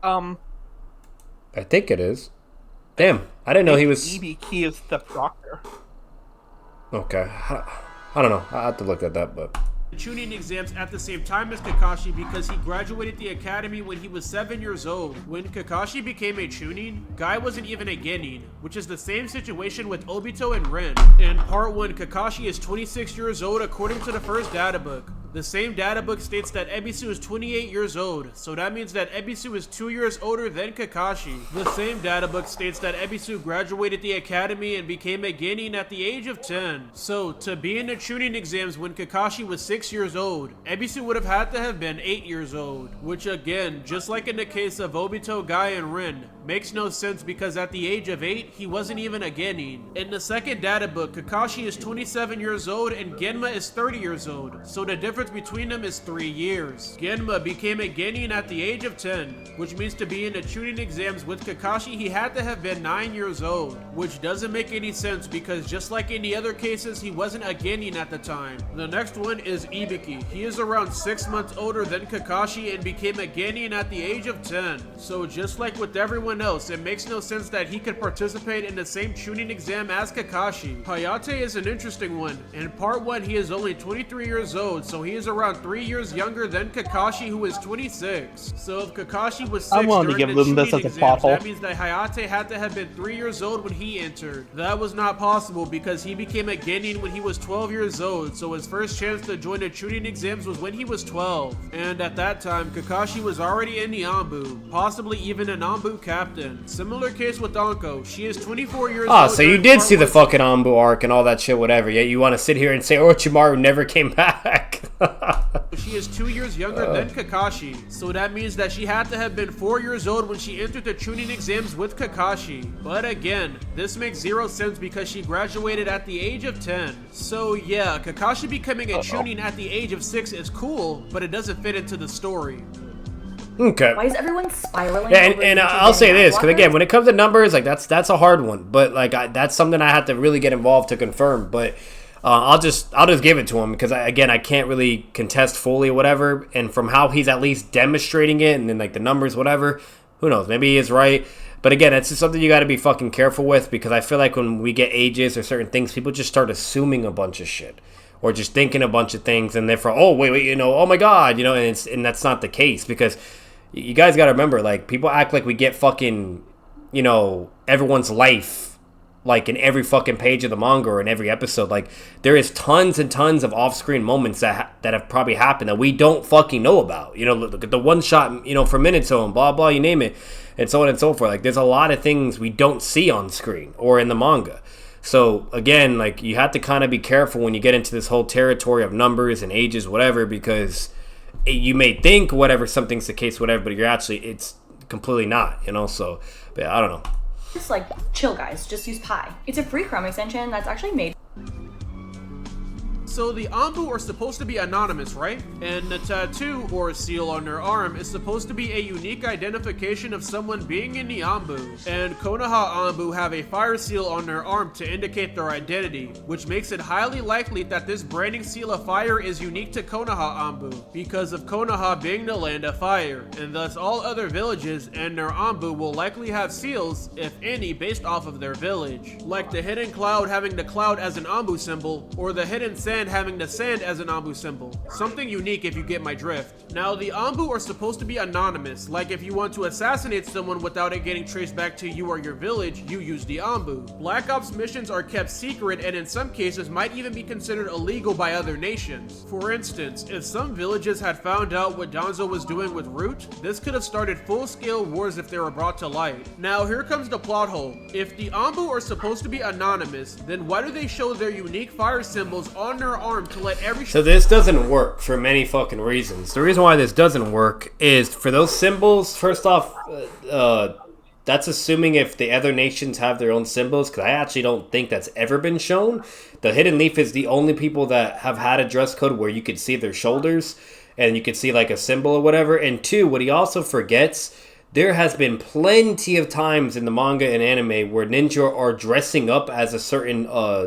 I think it is. Damn, I didn't know he was... Ibiki is the proctor. Okay, I don't know. I have to look at that, but... The Chunin exams at the same time as Kakashi because he graduated the academy when he was 7 years old. When Kakashi became a Chunin, Guy wasn't even a Genin, which is the same situation with Obito and Ren. In part 1, Kakashi is 26 years old according to the first data book. The same data book states that Ebisu is 28 years old, so that means that Ebisu is 2 years older than Kakashi. The same data book states that Ebisu graduated the academy and became a Genin at the age of 10. So, to be in the Chunin exams when Kakashi was 6 years old, Ebisu would have had to have been 8 years old. Which again, just like in the case of Obito, Guy, and Rin, makes no sense because at the age of 8, he wasn't even a Genin. In the second data book, Kakashi is 27 years old and Genma is 30 years old, so the difference between them is 3 years. Genma became a Genin at the age of 10, which means to be in the Chunin exams with Kakashi, he had to have been 9 years old, which doesn't make any sense because just like in the other cases, he wasn't a Genin at the time. The next one is Ibiki. He is around 6 months older than Kakashi and became a Genin at the age of 10. So just like with everyone else, it makes no sense that he could participate in the same Chunin exam as Kakashi. Hayate is an interesting one. In part 1, he is only 23 years old, so he is around 3 years younger than Kakashi, who is 26. So if Kakashi was 6 I'm willing to during give the them this Chunin as a plot exams, hole. that means that Hayate had to have been 3 years old when he entered. That was not possible because he became a Genin when he was 12 years old, so his first chance to join the Chunin exams was when he was 12. And at that time, Kakashi was already in the Anbu, possibly even an Anbu captain. Similar case with Anko. She is 24 years old. So you did see the fucking Anbu arc and all that shit, whatever, yet you want to sit here and say Orochimaru never came back. She she is 2 years younger than Kakashi. So that means that she had to have been 4 years old when she entered the Chunin exams with Kakashi. But again, this makes zero sense because she graduated at the age of 10. So yeah, Kakashi becoming a Chunin at the age of 6 is cool, but it doesn't fit into the story. Okay. Why is everyone spiraling? Yeah, and I'll say this, because again, when it comes to numbers, like that's a hard one. But like that's something I have to really get involved to confirm. But I'll just give it to him because I can't really contest fully or whatever. And from how he's at least demonstrating it, and then like the numbers, whatever, who knows? Maybe he is right. But again, it's just something you got to be fucking careful with because I feel like when we get ages or certain things, people just start assuming a bunch of shit. Or just thinking a bunch of things, and therefore, oh wait, oh my god, and that's not the case because you guys got to remember, like people act like we get fucking, everyone's life, like in every fucking page of the manga or in every episode. Like there is tons and tons of off-screen moments that have probably happened that we don't fucking know about. Look at the one shot, for Minato and blah blah, you name it, and so on and so forth. Like there's a lot of things we don't see on screen or in the manga. So, again, like, you have to kind of be careful when you get into this whole territory of numbers and ages, whatever, because you may think whatever, something's the case, whatever, but it's completely not, so, but I don't know. Just, like, chill, guys. Just use Pi. It's a free Chrome extension that's actually made. So the Anbu are supposed to be anonymous, right? And the tattoo or seal on their arm is supposed to be a unique identification of someone being in the Anbu. And Konoha Anbu have a fire seal on their arm to indicate their identity, which makes it highly likely that this branding seal of fire is unique to Konoha Anbu, because of Konoha being the land of fire, and thus all other villages and their Anbu will likely have seals, if any, based off of their village. Like the hidden cloud having the cloud as an Anbu symbol, or the hidden sand having the sand as an Anbu symbol. Something unique if you get my drift. Now the Anbu are supposed to be anonymous, like if you want to assassinate someone without it getting traced back to you or your village, you use the Anbu. Black Ops missions are kept secret and in some cases might even be considered illegal by other nations. For instance, if some villages had found out what Danzo was doing with Root, this could have started full-scale wars if they were brought to light. Now here comes the plot hole. If the Anbu are supposed to be anonymous, then why do they show their unique fire symbols on their arm to let every— So this doesn't work for many fucking reasons. The reason why this doesn't work is for those symbols, first off, that's assuming if the other nations have their own symbols, because I actually don't think that's ever been shown. The Hidden Leaf is the only people that have had a dress code where you could see their shoulders and you could see like a symbol or whatever. And two, what he also forgets, there has been plenty of times in the manga and anime where ninja are dressing up as a certain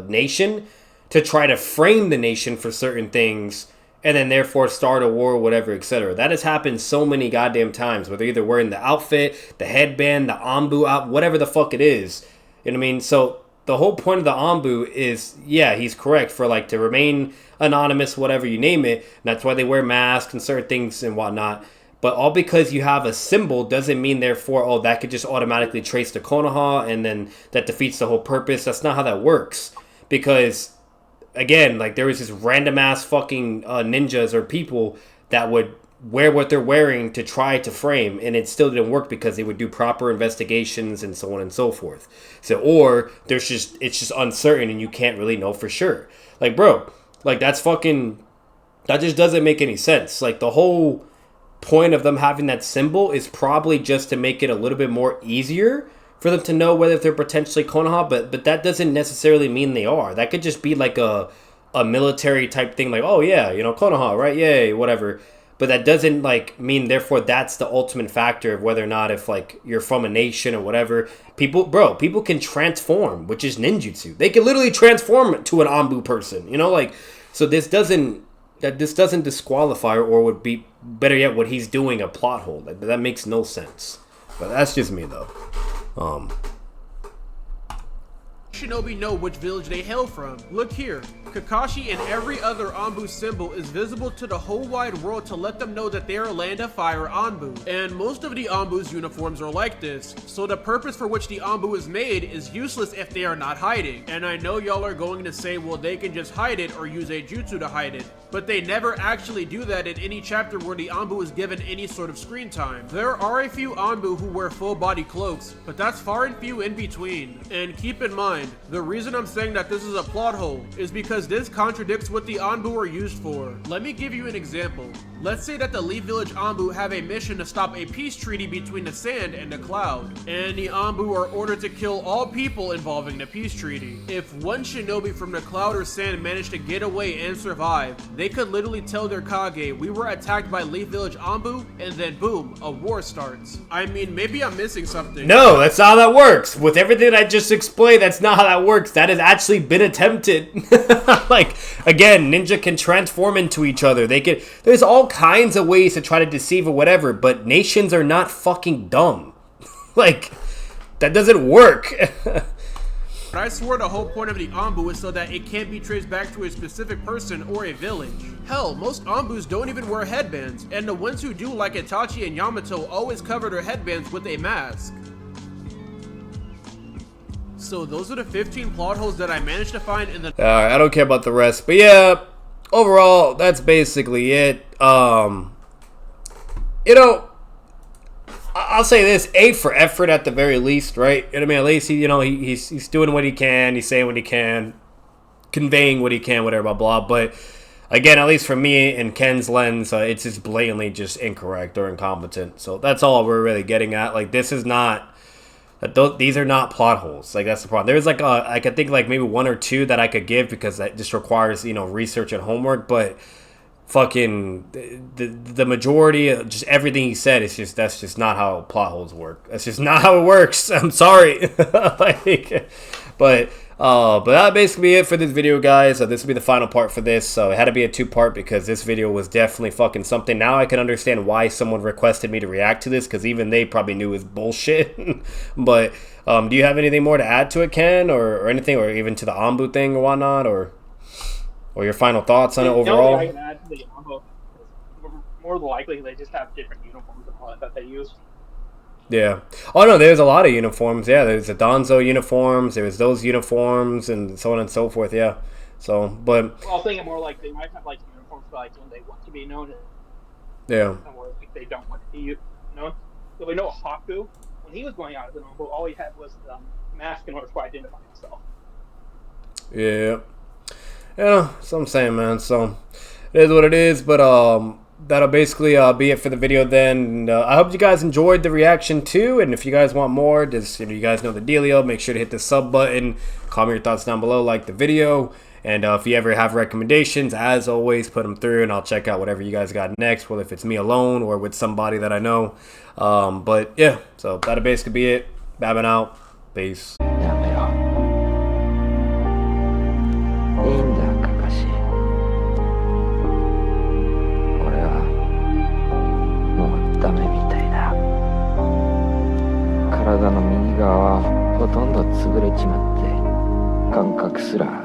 nation to try to frame the nation for certain things and then therefore start a war, whatever, etc. That has happened so many goddamn times where they're either wearing the outfit, the headband, the Anbu out, whatever the fuck it is. You know what I mean? So the whole point of the Anbu is, yeah, he's correct, for like to remain anonymous, whatever you name it. And that's why they wear masks and certain things and whatnot. But all because you have a symbol doesn't mean therefore, oh, that could just automatically trace to Konoha and then that defeats the whole purpose. That's not how that works. Because again, like there was this random ass fucking ninjas or people that would wear what they're wearing to try to frame, and it still didn't work because they would do proper investigations and so on and so forth. So, or it's just uncertain and you can't really know for sure. Like, bro, like that just doesn't make any sense. Like the whole point of them having that symbol is probably just to make it a little bit more easier for them to know whether they're potentially Konoha, but that doesn't necessarily mean they are. That could just be like a military type thing, like, oh yeah, Konoha, right? Yay, whatever. But that doesn't like mean therefore that's the ultimate factor of whether or not if like you're from a nation or whatever. People can transform, which is ninjutsu. They can literally transform to an Anbu person, so this doesn't disqualify or would be, better yet, what he's doing a plot hole. That makes no sense. But that's just me though. Shinobi know which village they hail from. Look here, Kakashi and every other Anbu symbol is visible to the whole wide world to let them know that they are Land of Fire Anbu. And most of the Anbu's uniforms are like this, so the purpose for which the Anbu is made is useless if they are not hiding. And I know y'all are going to say, well, they can just hide it or use a jutsu to hide it. But they never actually do that in any chapter where the Anbu is given any sort of screen time. There are a few Anbu who wear full body cloaks, but that's far and few in between. And keep in mind, mind. The reason I'm saying that this is a plot hole is because this contradicts what the Anbu are used for. Let me give you an example. Let's say that the Leaf Village Anbu have a mission to stop a peace treaty between the Sand and the Cloud, and the Anbu are ordered to kill all people involving the peace treaty. If one shinobi from the Cloud or Sand managed to get away and survive, they could literally tell their Kage, we were attacked by Leaf Village Anbu, and then boom, a war starts. I mean, maybe I'm missing something. No, that's not how that works. With everything that I just explained, that's not how that works. That has actually been attempted. Like, again, ninja can transform into each other. There's all kinds of ways to try to deceive or whatever, but nations are not fucking dumb. Like, that doesn't work. But I swore the whole point of the Anbu is so that it can't be traced back to a specific person or a village. Hell, most Anbus don't even wear headbands, and the ones who do, like Itachi and Yamato, always cover their headbands with a mask. So those are the 15 plot holes that I managed to find in the... Alright, I don't care about the rest, but yeah, overall, that's basically it. You know, I'll say this, A for effort at the very least, right? You know what I mean? At least, he's doing what he can, he's saying what he can, conveying what he can, whatever, blah, blah. But, again, at least for me, in Ken's lens, it's just blatantly just incorrect or incompetent. So that's all we're really getting at. Like, this is not... These are not plot holes. Like, that's the problem. There's like I could think like maybe one or two that I could give because that just requires, research and homework. But fucking the majority of just everything he said is that's just not how plot holes work. That's just not how it works. I'm sorry. But that'll basically be it for this video, guys. So this will be the final part for this. So it had to be a two-part because this video was definitely fucking something. Now I can understand why someone requested me to react to this because even they probably knew it was bullshit. But do you have anything more to add to it, Ken, or anything, or even to the Anbu thing or whatnot, or your final thoughts on it overall? The only thing I can add to the Anbu is more than likely they just have different uniforms and all that they use. Yeah. Oh, no, there's a lot of uniforms. Yeah, there's the Donzo uniforms. There's those uniforms and so on and so forth. Yeah. So, but... Well, I was thinking more like they might have, like, uniforms for, like, when they want to be known. Yeah. Or, like, they don't want to be known. So we know Haku, when he was going out as an Anbu, all he had was the mask in order to identify himself. Yeah. Yeah, that's what I'm saying, man. So, it is what it is, but, that'll basically be it for the video then. And, I hope you guys enjoyed the reaction too. And if you guys want more, just you guys know the dealio. Make sure to hit the sub button. Comment your thoughts down below. Like the video. And if you ever have recommendations, as always, put them through. And I'll check out whatever you guys got next. Whether if it's me alone or with somebody that I know. But yeah, so that'll basically be it. Babbing out. Peace.ダメみたいだ。体の右側はほとんど潰れちまって感覚すら